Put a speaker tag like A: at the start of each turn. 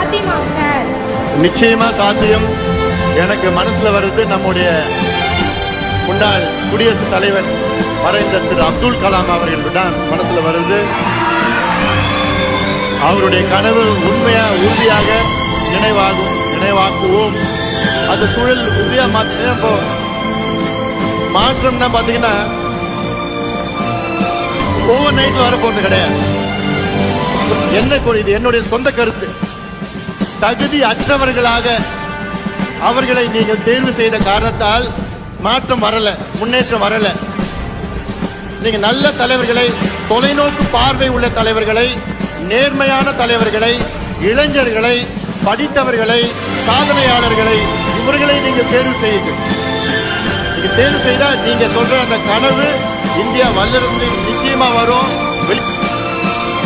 A: சாத்தியமாகும் சார்?
B: நிச்சயமா சாத்தியம். எனக்கு மனசுல வருது நம்முடைய முன்னாள் குடியரசுத் தலைவர் மறைந்த திரு அப்துல் கலாம் அவர்கள் தான் மனசுல வருது. அவருடைய கனவு உறுதியாக நினைவாக்குவோம். அந்த சூழல் உறுதியா மாற்றம்னா பாத்தீங்கன்னா ஓவர் நைட்ல வரப்போறது கிடையாது. இது என்னுடைய சொந்த கருத்து. தகுதி அற்றவர்களாக அவர்களை நீங்கள் தேர்வு செய்த காரணத்தால் மாற்றம் வரல, முன்னேற்றம் வரல. நீங்க நல்ல தலைவர்களை, தொலைநோக்கு பார்வை உள்ள தலைவர்களை, நேர்மையான தலைவர்களை, இளைஞர்களை, படித்தவர்களை, சாதனையாளர்களை, இவர்களை நீங்க தேர்வு செய்யுங்கள். நீங்க தேர்வு செய்தால் நீங்க சொல்ற அந்த கனவு இந்தியா வல்லரசு நிச்சயமா வரும்.